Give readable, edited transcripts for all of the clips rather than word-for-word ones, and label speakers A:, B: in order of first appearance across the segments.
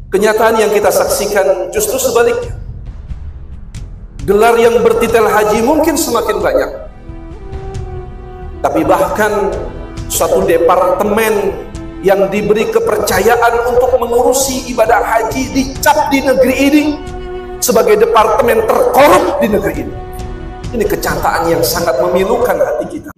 A: Kenyataan yang kita saksikan justru sebaliknya. Gelar yang bertitel haji mungkin semakin banyak, tapi bahkan suatu departemen yang diberi kepercayaan untuk mengurusi ibadah haji dicap di negeri ini sebagai departemen terkorup di negeri ini. Ini kenyataan yang sangat memilukan hati kita.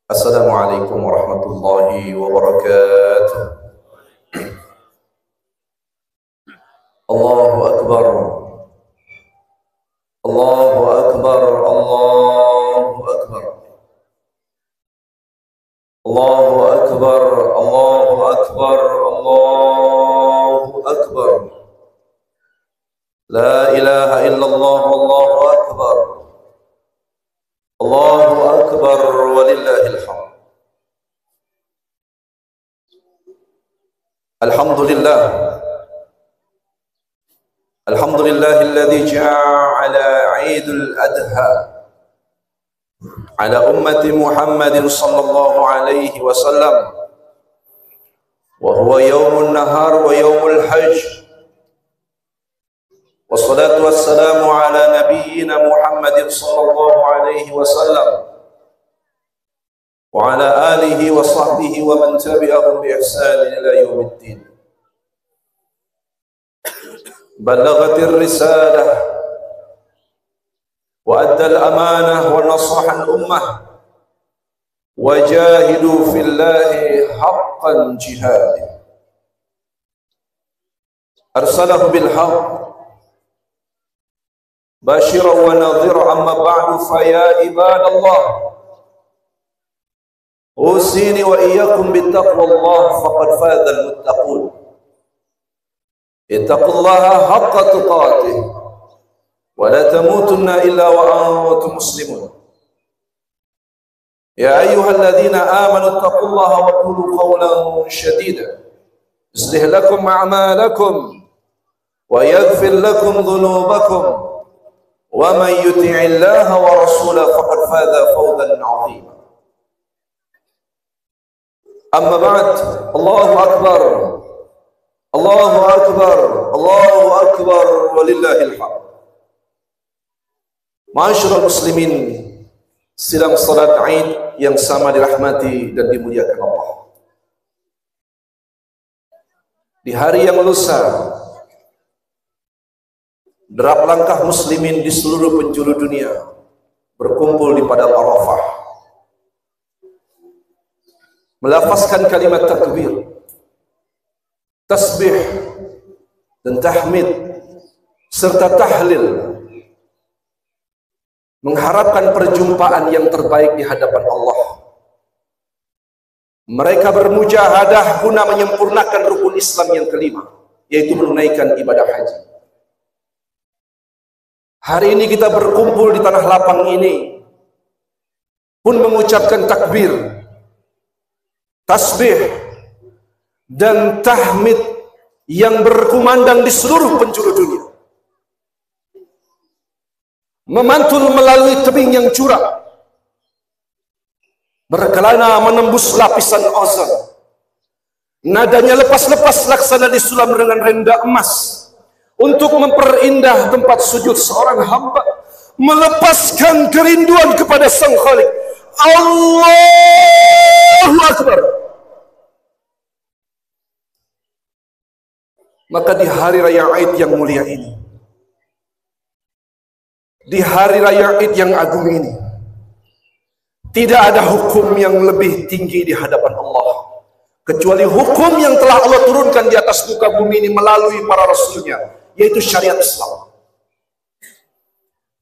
A: Assalamualaikum warahmatullahi wabarakatuh. Allahu Akbar, Allahu Akbar, Allahu Akbar, Allahu Akbar, Allahu Akbar, Allahu Akbar. La ilaha illallah, Allahu Akbar, Allahu Akbar, walillahil hamd. Alhamdulillah, alhamdulillahilladzi ja'ala 'Idul Adha ala ummati Muhammadin sallallahu alaihi wasallam wa huwa yaumun nahar wa yaumul hajj. Wassalatu wassalamu ala nabiyyina Muhammadin sallallahu alaihi wasallam wa ala alihi wa sahbihi wa man tabi'ahum bi ihsan ila yaumiddin. Ballaghatir risalah wa addal amanah wa nasaha al-ummah wa jahidu fillahi haqqan jihadih. Arsalahu bil haqq bashiran wa nadhira, amma ba'du fa ya ibadallah usini wa iyyakum bittaqwallah faqad faza al-muttaqun. Ittaqullaha haqqa tuqatih wa la tamutunna illa wa antum muslimun. Ya ayyuhalladzina amanu ittaqullaha wa qulu qawlan shadida yuslih lakum a'malakum wa yaghfir lakum dhunubakum wa man yuti'illaha wa rasulahu faqad faza fawzan 'azima. Amma ba'd, Allahu Akbar, Allahu Akbar, Allahu Akbar, walillahil hamd. Ma'asyiral muslimin, sidang salat Id yang sama dirahmati dan dimuliakan Allah. Di hari yang lusa, derap langkah muslimin di seluruh penjuru dunia berkumpul di padang Arafah, melafazkan kalimat takbir, tasbih dan tahmid serta tahlil, mengharapkan perjumpaan yang terbaik di hadapan Allah. Mereka bermujahadah guna menyempurnakan rukun Islam yang kelima, yaitu menunaikan ibadah haji. Hari ini kita berkumpul di tanah lapang ini pun mengucapkan takbir, tasbih, dan tahmid yang berkumandang di seluruh penjuru dunia, memantul melalui tebing yang curam, berkelana menembus lapisan ozon. Nadanya lepas-lepas laksana disulam dengan renda emas untuk memperindah tempat sujud seorang hamba, melepaskan kerinduan kepada Sang Khalik. Allahu Akbar. Maka di hari raya Id yang mulia ini, di hari raya Id yang agung ini, tidak ada hukum yang lebih tinggi di hadapan Allah kecuali hukum yang telah Allah turunkan di atas muka bumi ini melalui para rasulnya, yaitu syariat Islam.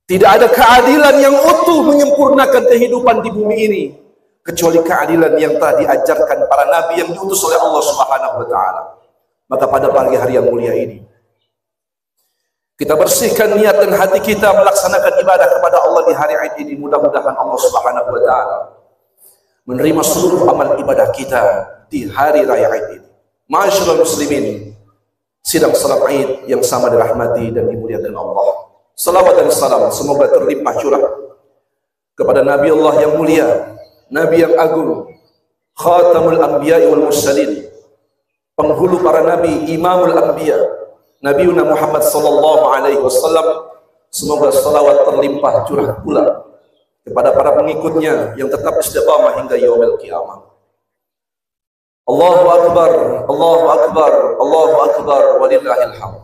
A: Tidak ada keadilan yang utuh menyempurnakan kehidupan di bumi ini kecuali keadilan yang telah diajarkan para nabi yang diutus oleh Allah Subhanahu wa taala. Maka pada pagi hari yang mulia ini, kita bersihkan niat dan hati kita melaksanakan ibadah kepada Allah di hari Id ini. Mudah-mudahan Allah Subhanahu wa taala menerima seluruh amal ibadah kita di hari raya Id ini. Ma'asyiral muslimin, sidang salat Id yang sama dirahmati dan dimuliakan Allah. Salawat dan salam semoga terlimpah curah kepada Nabi Allah yang mulia, Nabi yang agung, Khatamul Anbiya wal Mursalin, penghulu para nabi, Imamul Anbiya, Nabiuna Muhammad sallallahu alaihi wasallam. Semoga salawat terlimpah curah pula kepada para pengikutnya yang tetap istiqamah hingga yaumil qiyamah. Allahu akbar, Allahu akbar, Allahu akbar, walillahil hamd.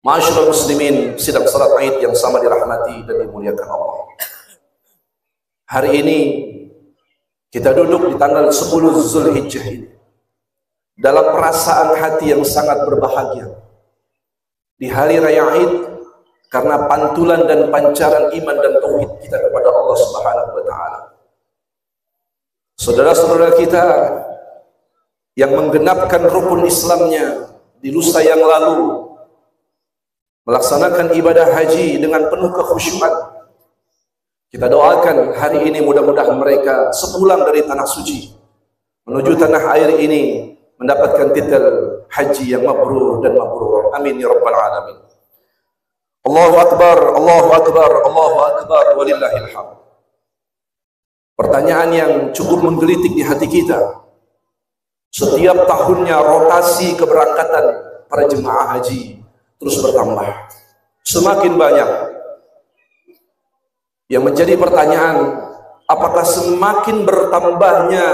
A: Ma'asyiral muslimin, sidang salat Id yang sama dirahmati dan dimuliakan Allah. Hari ini kita duduk di tanggal 10 Zulhijjah ini dalam perasaan hati yang sangat berbahagia di hari raya Id, karena pantulan dan pancaran iman dan tauhid kita kepada Allah Subhanahu wa taala. Saudara-saudara kita yang menggenapkan rukun Islamnya di lusa yang lalu melaksanakan ibadah haji dengan penuh kekhusyuan, kita doakan hari ini mudah-mudahan mereka sepulang dari tanah suci menuju tanah air ini mendapatkan titel haji yang mabrur dan mabrur. Amin ya rabbal alamin. Allahu akbar, Allahu akbar, Allahu akbar, walillahil hamd. Pertanyaan yang cukup menggelitik di hati kita, setiap tahunnya rotasi keberangkatan para jemaah haji terus bertambah, semakin banyak. Yang menjadi pertanyaan, apakah semakin bertambahnya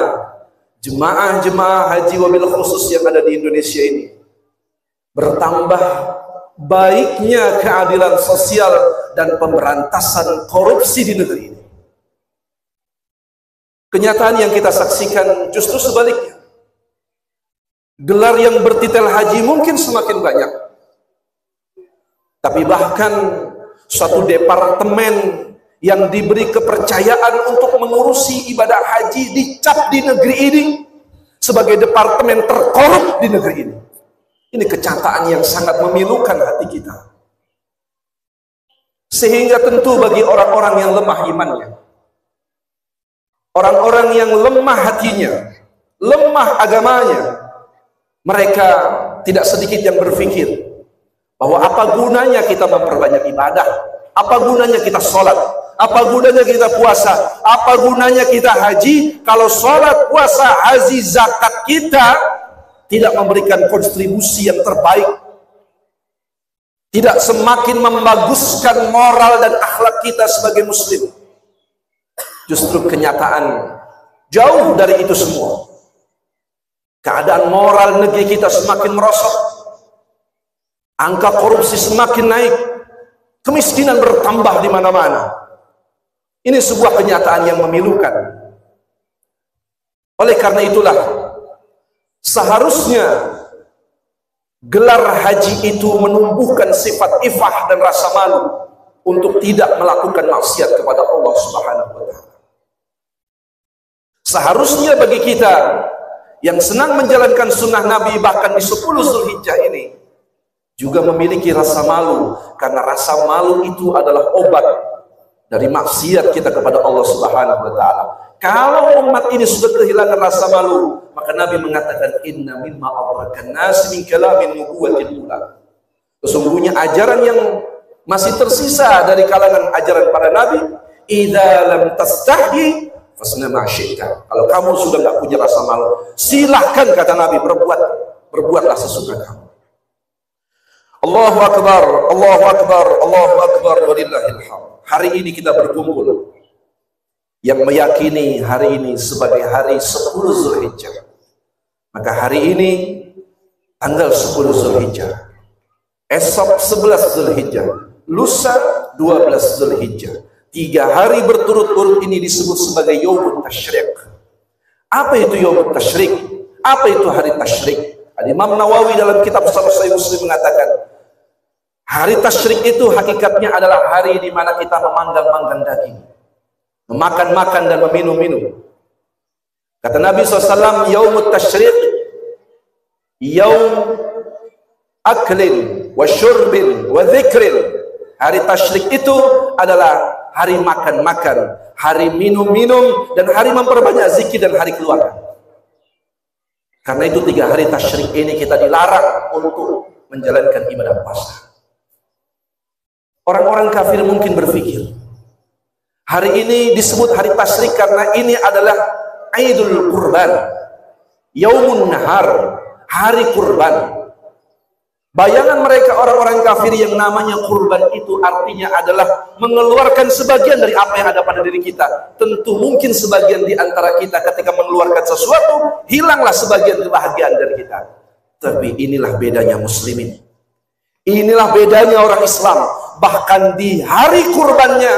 A: jemaah-jemaah haji wabil khusus yang ada di Indonesia ini, bertambah baiknya keadilan sosial dan pemberantasan korupsi di negeri ini? Kenyataan yang kita saksikan justru sebaliknya. Gelar yang bertitel haji mungkin semakin banyak, tapi bahkan suatu departemen yang diberi kepercayaan untuk mengurusi ibadah haji dicap di negeri ini sebagai departemen terkorup di negeri ini. Ini kenyataan yang sangat memilukan hati kita. Sehingga tentu bagi orang-orang yang lemah imannya, orang-orang yang lemah hatinya, lemah agamanya, mereka tidak sedikit yang berpikir bahwa apa gunanya kita memperbanyak ibadah, apa gunanya kita sholat, apa gunanya kita puasa, apa gunanya kita haji kalau sholat, puasa, haji, zakat kita tidak memberikan kontribusi yang terbaik, tidak semakin membaguskan moral dan akhlak kita sebagai muslim. Justru kenyataan jauh dari itu semua. Keadaan moral negeri kita semakin merosot, angka korupsi semakin naik, kemiskinan bertambah di mana-mana. Ini sebuah kenyataan yang memilukan. Oleh karena itulah, seharusnya gelar haji itu menumbuhkan sifat ifah dan rasa malu untuk tidak melakukan maksiat kepada Allah Subhanahu wa taala. Seharusnya bagi kita yang senang menjalankan sunnah Nabi bahkan di 10 Zulhijjah ini juga memiliki rasa malu, karena rasa malu itu adalah obat dari maksiat kita kepada Allah Subhanahu wa taala. Kalau umat ini sudah kehilangan rasa malu, maka Nabi mengatakan inna mimma adrakan nas min kalamin nubuwatil ula. Sesungguhnya ajaran yang masih tersisa dari kalangan ajaran para nabi, idza lam tastahi fasna ma syi'ta. Kalau kamu sudah enggak punya rasa malu, silahkan kata Nabi, berbuatlah sesuka kamu. Allahu akbar, Allahu akbar, Allahu akbar walillahil hamd. Hari ini kita berkumpul yang meyakini hari ini sebagai hari 10 Zulhijjah. Maka hari ini tanggal 10 Zulhijjah, esok 11 Zulhijjah, lusa 12 Zulhijjah. 3 hari berturut-turut ini disebut sebagai Yaumut Tasyrik. Apa itu Yaumut Tasyrik? Apa itu hari tasyrik? Imam Nawawi dalam kitab Sahih Muslim mengatakan, hari tasyrik itu hakikatnya adalah hari di mana kita memanggang-manggang daging, memakan-makan dan meminum-minum. Kata Nabi SAW, Yaumut Tasyrik Yaum aklin wa syurbin wa dzikrin. Hari tasyrik itu adalah hari makan-makan, hari minum-minum, dan hari memperbanyak zikir dan hari keluarga. Karena itu 3 hari tasyrik ini kita dilarang untuk menjalankan ibadah puasa. Orang-orang kafir mungkin berpikir, hari ini disebut hari tasyrik karena ini adalah Aidul Kurban, Yaumun Nahar, hari kurban. Bayangan mereka orang-orang kafir yang namanya kurban itu artinya adalah mengeluarkan sebagian dari apa yang ada pada diri kita. Tentu mungkin sebagian di antara kita ketika mengeluarkan sesuatu, hilanglah sebagian kebahagiaan dari kita. Tapi inilah bedanya muslimin. Inilah bedanya orang Islam. Bahkan di hari kurbannya,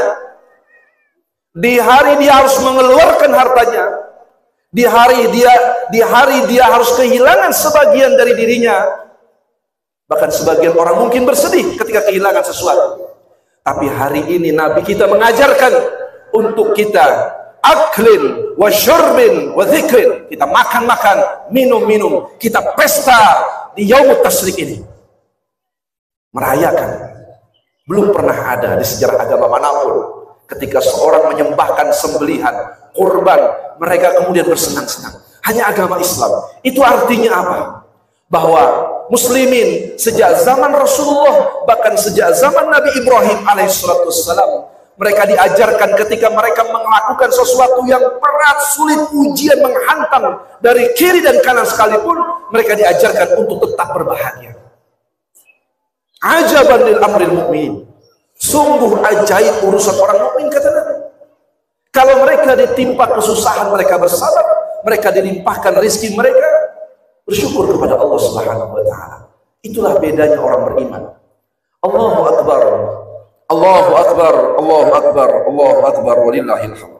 A: di hari dia harus mengeluarkan hartanya, di hari dia harus kehilangan sebagian dari dirinya. Bahkan sebagian orang mungkin bersedih ketika kehilangan sesuatu. Tapi hari ini Nabi kita mengajarkan untuk kita aklin wa syurbin wa dzikrin. Kita makan-makan, minum-minum, kita pesta di Yaumut Tasyrik ini. Merayakan. Belum pernah ada di sejarah agama manapun ketika seorang menyembahkan sembelihan, kurban, mereka kemudian bersenang-senang. Hanya agama Islam. Itu artinya apa? Bahwa muslimin sejak zaman Rasulullah, bahkan sejak zaman Nabi Ibrahim alaihissalam, mereka diajarkan ketika mereka melakukan sesuatu yang berat, sulit, ujian menghantam dari kiri dan kanan sekalipun, mereka diajarkan untuk tetap berbahagia. Ajaban lil amril mu'min. Sungguh ajaib urusan orang mukmin, kata Nabi. Kalau mereka ditimpa kesusahan, mereka bersabar, mereka dilimpahkan rezeki, mereka bersyukur kepada Allah Subhanahu wa taala. Itulah bedanya orang beriman. Allahu akbar. Allahu akbar. Allahu akbar. Allahu akbar walillahil hamd.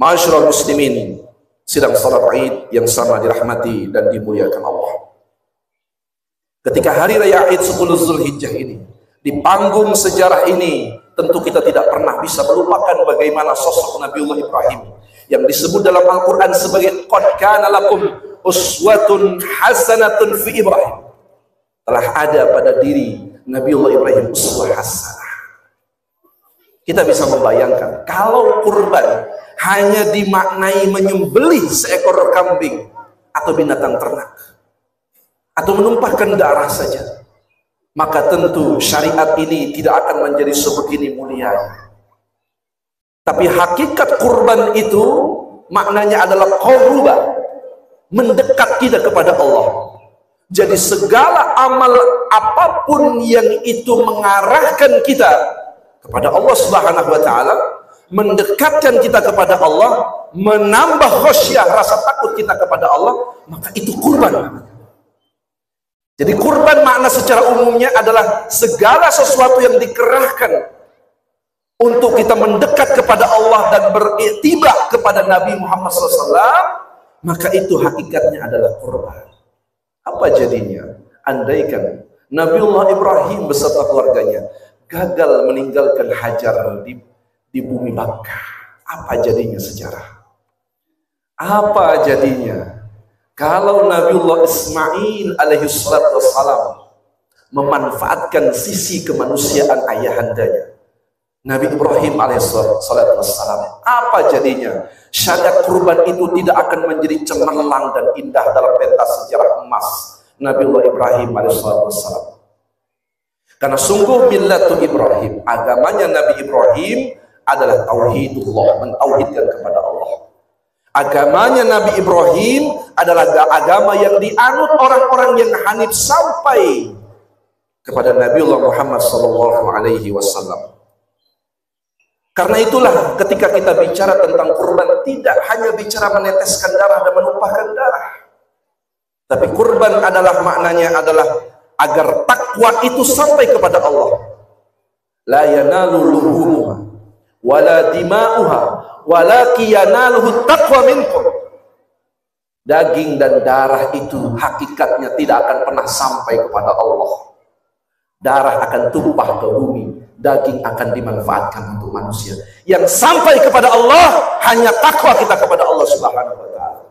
A: Ma'asyiral muslimin, sidang salat Id yang sama dirahmati dan dimuliakan Allah. Ketika hari raya Id 10 Zulhijjah ini, di panggung sejarah ini, tentu kita tidak pernah bisa melupakan bagaimana sosok Nabiullah Ibrahim yang disebut dalam Al-Quran sebagai qad kana lakum uswatun hasanatun fi Ibrahim. Telah ada pada diri Nabiullah Ibrahim uswah hasanah. Kita bisa membayangkan kalau kurban hanya dimaknai menyembelih seekor kambing atau binatang ternak, atau menumpahkan darah saja, maka tentu syariat ini tidak akan menjadi sebegini mulia. Tapi hakikat kurban itu maknanya adalah qurba, mendekat kita kepada Allah. Jadi segala amal apapun yang itu mengarahkan kita kepada Allah Subhanahu wa taala, mendekatkan kita kepada Allah, menambah khasyah, rasa takut kita kepada Allah, maka itu kurban. Jadi kurban makna secara umumnya adalah segala sesuatu yang dikerahkan untuk kita mendekat kepada Allah dan beriktibar kepada Nabi Muhammad SAW, maka itu hakikatnya adalah kurban. Apa jadinya? Andaikan Nabiullah Ibrahim beserta keluarganya gagal meninggalkan Hajar di bumi Makkah, apa jadinya sejarah? Apa jadinya kalau Nabiullah Ismail alaihi salatu wassalam memanfaatkan sisi kemanusiaan ayahandanya Nabi Ibrahim alaihissalatu wassalam? Apa jadinya? Syariat kurban itu tidak akan menjadi cemerlang dan indah dalam pentas sejarah emas Nabiullah Ibrahim alaihissalatu wassalam. Karena sungguh millatu Ibrahim, agamanya Nabi Ibrahim adalah tauhidullah, mentauhidkan kepada Allah. Agamanya Nabi Ibrahim adalah agama yang dianut orang-orang yang hanif sampai kepada Nabiullah Muhammad sallallahu alaihi wasallam. Karena itulah ketika kita bicara tentang kurban, tidak hanya bicara meneteskan darah dan menumpahkan darah, tapi kurban adalah maknanya adalah agar takwa itu sampai kepada Allah. La yanalu luhumuha wala dima'uha walakin yanaluhu taqwa minkum. Daging dan darah itu hakikatnya tidak akan pernah sampai kepada Allah. Darah akan tumpah ke bumi, daging akan dimanfaatkan untuk manusia. Yang sampai kepada Allah hanya takwa kita kepada Allah Subhanahu wa taala.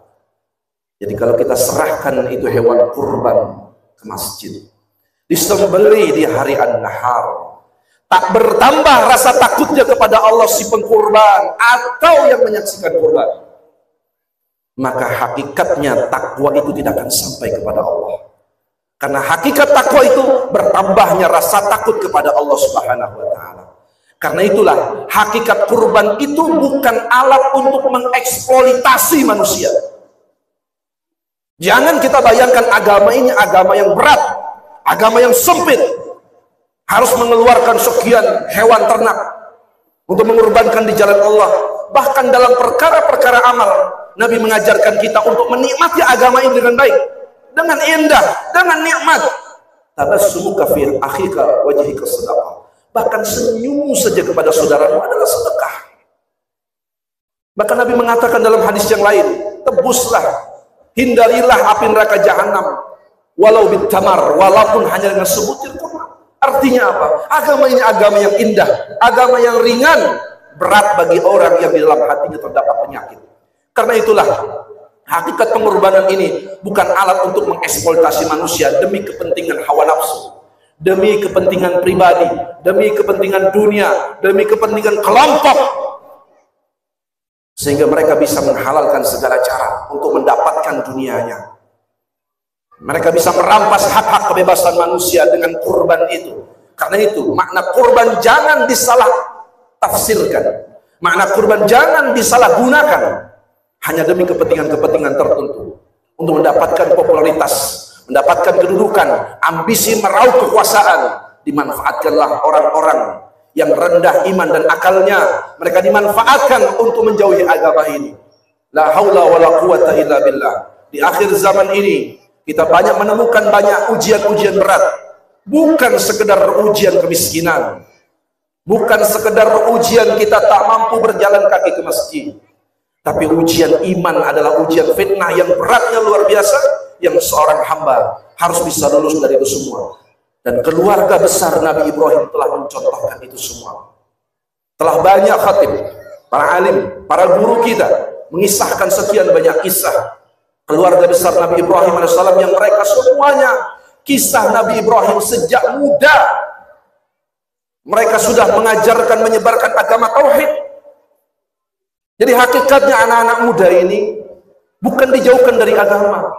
A: Jadi kalau kita serahkan itu hewan kurban ke masjid, disembelih di hari An-Nahar, tak bertambah rasa takutnya kepada Allah si pengkurban atau yang menyaksikan kurban, maka hakikatnya takwa itu tidak akan sampai kepada Allah. Karena hakikat takwa itu bertambahnya rasa takut kepada Allah Subhanahu wa taala. Karena itulah hakikat kurban itu bukan alat untuk mengeksploitasi manusia. Jangan kita bayangkan agama ini agama yang berat, agama yang sempit, harus mengeluarkan sekian hewan ternak untuk mengorbankan di jalan Allah. Bahkan dalam perkara-perkara amal, Nabi mengajarkan kita untuk menikmati agama ini dengan baik, dengan indah, dengan nikmat. Tabassumuka fi akhika wajhika sedekah. Bahkan senyum saja kepada saudaramu adalah sedekah. Bahkan Nabi mengatakan dalam hadis yang lain, tebuslah, hindarilah api neraka jahanam walau bitamar, walaupun hanya dengan sebutir kurma. Artinya apa? Agama ini agama yang indah, agama yang ringan, berat bagi orang yang di dalam hatinya terdapat penyakit. Karena itulah hakikat pengorbanan ini bukan alat untuk mengeksploitasi manusia demi kepentingan hawa nafsu, demi kepentingan pribadi, demi kepentingan dunia, demi kepentingan kelompok, sehingga mereka bisa menghalalkan segala cara untuk mendapatkan dunianya. Mereka bisa merampas hak-hak kebebasan manusia dengan kurban itu. Karena itu makna kurban jangan disalah tafsirkan, makna kurban jangan disalahgunakan hanya demi kepentingan-kepentingan tertentu untuk mendapatkan popularitas, mendapatkan kedudukan, ambisi meraup kekuasaan. Dimanfaatkanlah orang-orang yang rendah iman dan akalnya, mereka dimanfaatkan untuk menjauhi agama ini. La haula wala quwata illa billah. Di akhir zaman ini kita banyak menemukan banyak ujian-ujian berat, bukan sekedar ujian kemiskinan, bukan sekedar ujian kita tak mampu berjalan kaki ke masjid, tapi ujian iman adalah ujian fitnah yang beratnya luar biasa, yang seorang hamba harus bisa lulus dari itu semua. Dan keluarga besar Nabi Ibrahim telah mencontohkan itu semua. Telah banyak khatib, para alim, para guru kita mengisahkan sekian banyak kisah keluarga besar Nabi Ibrahim AS yang mereka semuanya kisah Nabi Ibrahim sejak muda. Mereka sudah mengajarkan, menyebarkan agama tauhid. Jadi hakikatnya anak-anak muda ini bukan dijauhkan dari agama.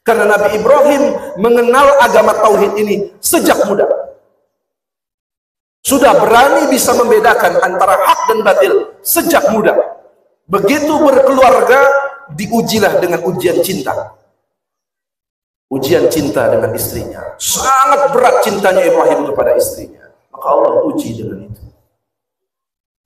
A: Karena Nabi Ibrahim mengenal agama tauhid ini sejak muda. Sudah berani bisa membedakan antara hak dan batil sejak muda. Begitu berkeluarga, diujilah dengan ujian cinta. Ujian cinta dengan istrinya. Sangat berat cintanya Ibrahim kepada istrinya. Maka Allah uji dengan itu.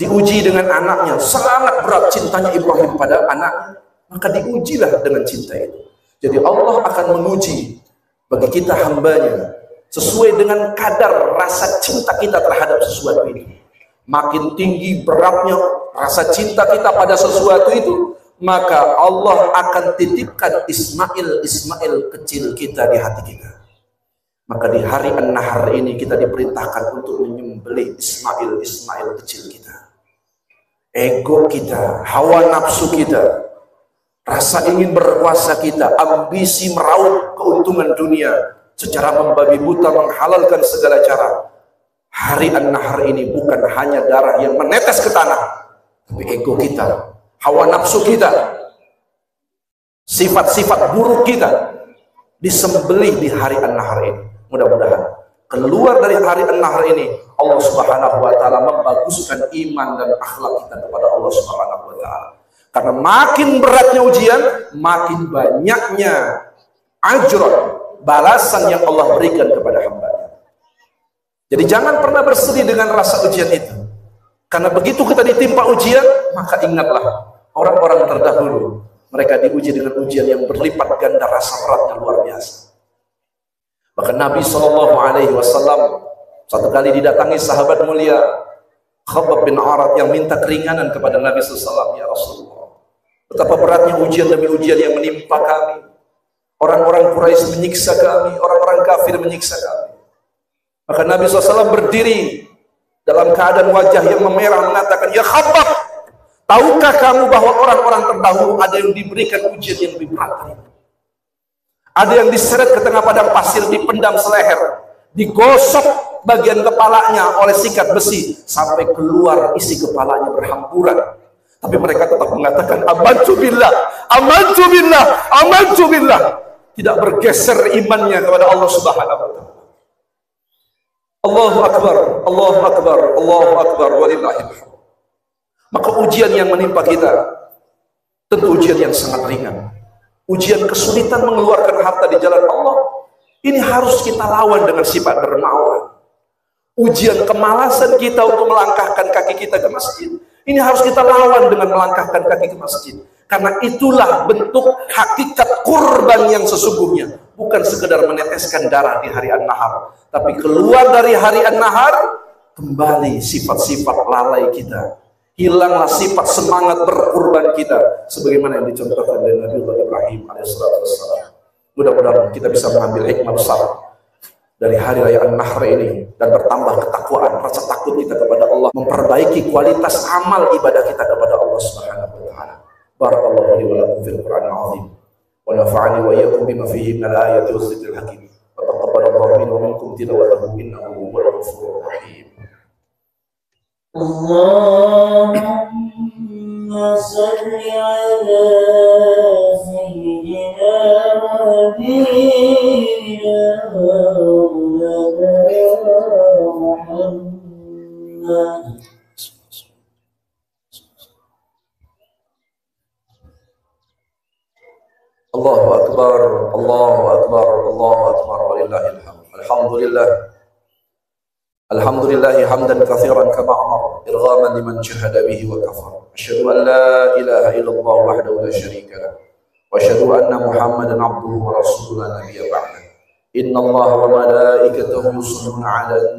A: Diuji dengan anaknya, sangat berat cintanya Ibrahim pada anaknya, maka diujilah dengan cinta itu. Jadi Allah akan menguji bagi kita hambanya sesuai dengan kadar rasa cinta kita terhadap sesuatu ini. Makin tinggi beratnya rasa cinta kita pada sesuatu itu, maka Allah akan titipkan Ismail kecil kita di hati kita. Maka di hari An-Nahar ini kita diperintahkan untuk menyembelih Ismail kecil kita. Ego kita, hawa nafsu kita, rasa ingin berkuasa kita, ambisi meraup keuntungan dunia secara membabi buta, menghalalkan segala cara. Hari An-Nahr ini bukan hanya darah yang menetes ke tanah, tapi ego kita, hawa nafsu kita, sifat-sifat buruk kita disembelih di hari An-Nahr ini. Mudah-mudahan keluar dari hari An-Nahr ini, Allah Subhanahu wa taala membaguskan iman dan akhlak kita kepada Allah Subhanahu wa taala. Karena makin beratnya ujian, makin banyaknya ajran, balasan yang Allah berikan kepada hamba-Nya. Jadi jangan pernah bersedih dengan rasa ujian itu. Karena begitu kita ditimpa ujian, maka ingatlah orang-orang terdahulu, mereka diuji dengan ujian yang berlipat ganda rasa beratnya luar biasa. Bahkan Nabi SAW satu kali didatangi sahabat mulia Khabbab bin Arat yang minta keringanan kepada Nabi SAW. Ya Rasulullah, betapa beratnya ujian demi ujian yang menimpa kami. Orang-orang Quraisy menyiksa kami, orang-orang kafir menyiksa kami. Maka Nabi SAW berdiri dalam keadaan wajah yang memerah mengatakan, ya Khabbab, tahukah kamu bahwa orang-orang terdahulu ada yang diberikan ujian yang lebih berat dari itu? Ada yang diseret ke tengah padang pasir, dipendam seleher, digosok bagian kepalanya oleh sikat besi sampai keluar isi kepalanya berhamburan. Tapi mereka tetap mengatakan amantu billah, amantu billah, amantu billah. Tidak bergeser imannya kepada Allah Subhanahu wa taala. Allahu akbar, Allahu akbar, Allahu akbar, walillahil hamd. Maka ujian yang menimpa kita tentu ujian yang sangat ringan. Ujian kesulitan mengeluarkan harta di jalan Allah, ini harus kita lawan dengan sifat dermawan. Ujian kemalasan kita untuk melangkahkan kaki kita ke masjid, ini harus kita lawan dengan melangkahkan kaki ke masjid. Karena itulah bentuk hakikat kurban yang sesungguhnya. Bukan sekedar meneteskan darah di hari An-Nahr, tapi keluar dari hari An-Nahr, kembali sifat-sifat lalai kita. Hilanglah sifat semangat berkurban kita, sebagaimana yang dicontohkan oleh Nabi Ibrahim alaihissalam. Mudah-mudahan kita bisa mengambil hikmah besar dari hari raya An-Nahr ini dan bertambah ketakwaan, rasa takut kita kepada Allah, memperbaiki kualitas amal ibadah kita kepada Allah Subhanahu wa taala. Barakallahu li wa lakum fil Qur'anil azim wa nafa'ani wa iyyakum bima fihi minal ayati waz zikril hakim. Wa taqabbalallahu minna wa minkum tilawatahu innahu huwal ghafurur rahim.
B: Allahumma salli ala sayyidina nabiyina Muhammad.
A: Allahu akbar, Allahu akbar, Allahu akbar, walillahil hamd. Alhamdulillah. Alhamdulillahi hamdan katsiran kama amara irghaman liman jahada bihi wa kafara. Asyhadu an la ilaha illallah wahdahu la syarika lah. Wa asyhadu anna Muhammadan abduhu wa rasuluhu la nabiyya ba'dah. Innallaha wa malaikatahu yusholluna 'alan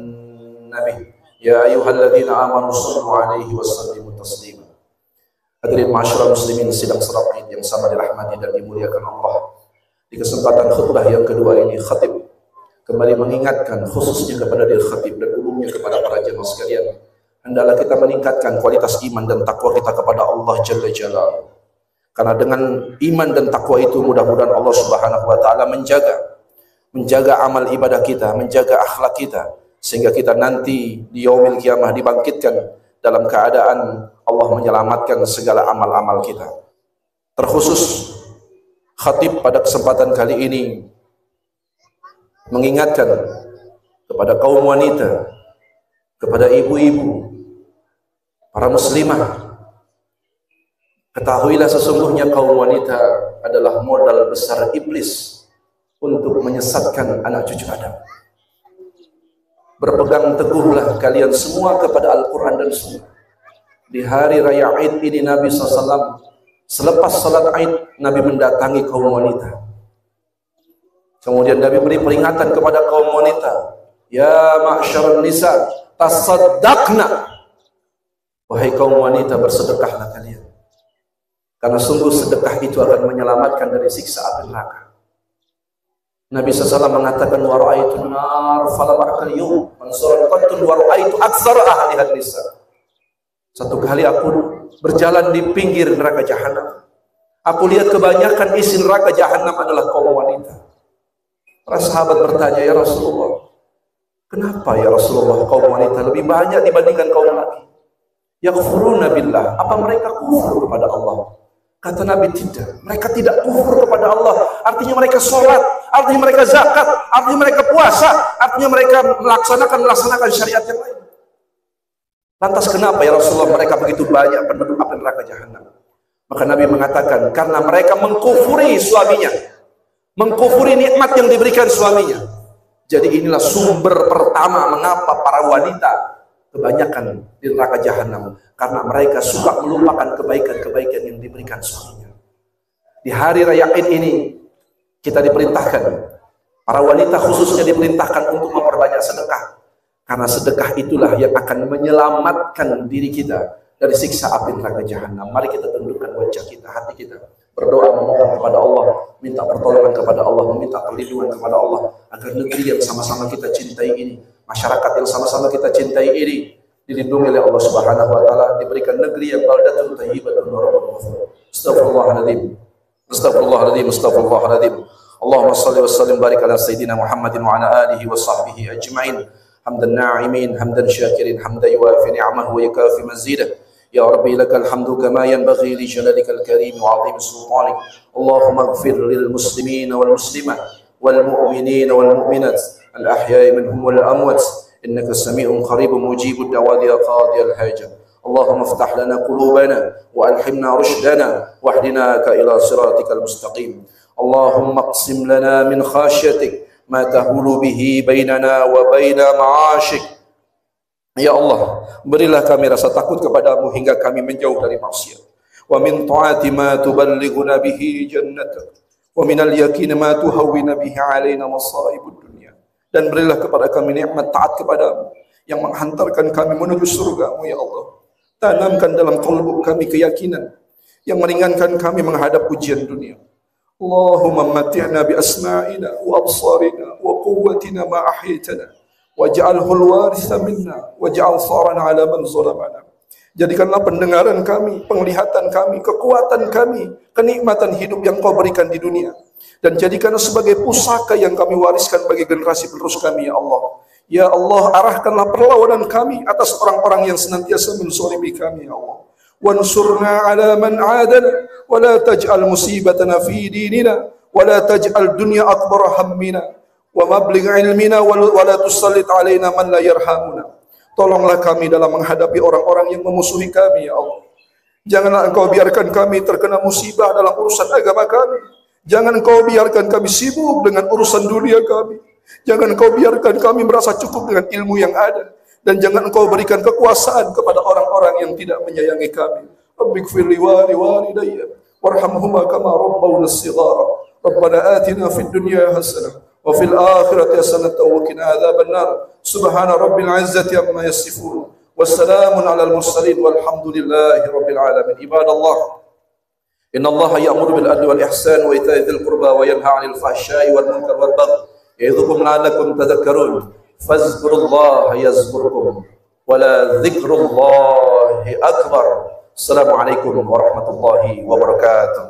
A: nabi. Ya ayyuhalladzina amanu shallu 'alaihi wa sallimu taslima. Hadirin ma'asyiral muslimin sidang salat Id yang sama dirahmati dan dimuliakan Allah. Di kesempatan khutbah yang kedua ini, khatib kembali mengingatkan khususnya kepada diri khatib dan umumnya kepada para jemaah sekalian, hendaklah kita meningkatkan kualitas iman dan takwa kita kepada Allah Jalla Jalaluhu. Karena dengan iman dan takwa itu mudah-mudahan Allah Subhanahu wa taala menjaga amal ibadah kita, menjaga akhlak kita, sehingga kita nanti di yaumil qiyamah dibangkitkan dalam keadaan Allah menyelamatkan segala amal-amal kita. Terkhusus khatib pada kesempatan kali ini mengingatkan kepada kaum wanita, kepada ibu-ibu, para muslimah, ketahuilah sesungguhnya kaum wanita adalah modal besar iblis untuk menyesatkan anak cucu Adam. Berpegang teguhlah kalian semua kepada Al-Quran dan Sunnah. Di hari raya Id ini Nabi SAW, selepas salat Id, Nabi mendatangi kaum wanita. Kemudian Nabi beri peringatan kepada kaum wanita, ya ma'syarun nisa, tasaddaqna. Wahai kaum wanita, bersedekahlah kalian. Karena sungguh sedekah itu akan menyelamatkan dari siksa api neraka. Nabi SAW mengatakan, wa ra'aitu nar falam arakal yum mansuran qattun wa ra'aitu aktsara ahliha nisa. Satu kali aku berjalan di pinggir neraka jahanam. Aku lihat kebanyakan isi neraka jahanam adalah kaum wanita. Para sahabat bertanya, ya Rasulullah, kenapa ya Rasulullah kaum wanita lebih banyak dibandingkan kaum laki? Yakfuruna billah, apa mereka kufur kepada Allah? Kata Nabi, tidak, mereka tidak kufur kepada Allah. Artinya mereka sholat, artinya mereka zakat, artinya mereka puasa, artinya mereka melaksanakan syariat yang lain. Lantas kenapa ya Rasulullah mereka begitu banyak penduduk api neraka jahanam? Maka Nabi mengatakan, karena mereka mengkufuri suaminya, mengkufuri nikmat yang diberikan suaminya. Jadi inilah sumber pertama mengapa para wanita kebanyakan di neraka jahanam, karena mereka suka melupakan kebaikan-kebaikan yang diberikan suaminya. Di hari raya Id ini kita diperintahkan, para wanita khususnya diperintahkan untuk memperbanyak sedekah, karena sedekah itulah yang akan menyelamatkan diri kita dari siksa api neraka jahanam. Mari kita tundukkan wajah kita, hati kita, berdoa memohon kepada Allah, minta pertolongan kepada Allah, meminta perlindungan kepada Allah, agar negeri yang sama-sama kita cintai ini, masyarakat yang sama-sama kita cintai ini, dilindungi oleh Allah Subhanahu wa taala, diberikan negeri yang baldatun thayyibatun wa rabbun ghafur. Astaghfirullahaladzim. Astaghfirullahaladzim. Astaghfirullahaladzim. Allahumma shalli wa sallim barik ala sayyidina Muhammadin wa ala alihi wa sahbihi ajma'in. Hamdan na'imin, hamdan syakirin, hamdan yuwafi ni'amahu wa yukafi mazidah. Ya Rabbi lakal hamdu kama yanbaghi li jalalikal karim wa 'azimi sultanik. Allahumma ighfir lil muslimin wal muslimat wal mu'minin wal mu'minat al ahya'i minhum wal amwat. Innaka sami'un qaribun mujibud da'wati ya qadiyal hajat. Allahumma iftah lana qulubana wa alhimna rushdana wahdina ila siratikal mustaqim. Allahumma aqsim lana min khasyatik ma tahulu bihi bainana wa baina ma'asyik. Ya Allah, berilah kami rasa takut kepadamu hingga kami menjauh dari maksiat. Wa min ta'ati ma tuballighuna bihi jannatak wa min al-yaqin ma tuhawwina bihi alaina masaibud dunya. Dan berilah kepada kami nikmat taat kepadamu yang menghantarkan kami menuju surgamu ya Allah. Tanamkan dalam qalbu kami keyakinan yang meringankan kami menghadap ujian dunia. Allahumma mati'na bi asma'ina wa absarina wa quwwatina ma ahyaytana waj'alhu al-waritha minna waj'al sarana 'ala man zalamana. Jadikanlah pendengaran kami, penglihatan kami, kekuatan kami, kenikmatan hidup yang Kau berikan di dunia, dan jadikanlah sebagai pusaka yang kami wariskan bagi generasi penerus kami ya Allah. Ya Allah, arahkanlah perlawanan kami atas orang-orang yang senantiasa menzalimi kami ya Allah. Wansurna 'ala man 'adana wa la taj'al musibatana fi dinina wa la taj'al dunya akbar hammina wa mabligh ilmina wa la tusallit alaina man la yarhamuna. Tolonglah kami dalam menghadapi orang-orang yang memusuhi kami ya Allah. Janganlah Engkau biarkan kami terkena musibah dalam urusan agama kami. Jangan Engkau biarkan kami sibuk dengan urusan dunia kami. Jangan Engkau biarkan kami merasa cukup dengan ilmu yang ada. Dan jangan Engkau berikan kekuasaan kepada orang-orang yang tidak menyayangi kami. Rabbighfir li walidayya warhamhuma kama rabbawna shighara. Rabbana atina fid dunya hasanah وفي الآخرة حسنة وقنا عذاب النار سبحان رب العزة عما يصفون والسلام على المرسلين والحمد لله رب العالمين. عباد الله إن الله يأمر بالعدل والإحسان وإيتاء ذي القربى وينهى عن الفحشاء والمنكر والبغي يعظكم لعلكم تذكرون فاذكروا الله يذكركم ولذكر الله أكبر. السلام عليكم ورحمة الله وبركاته.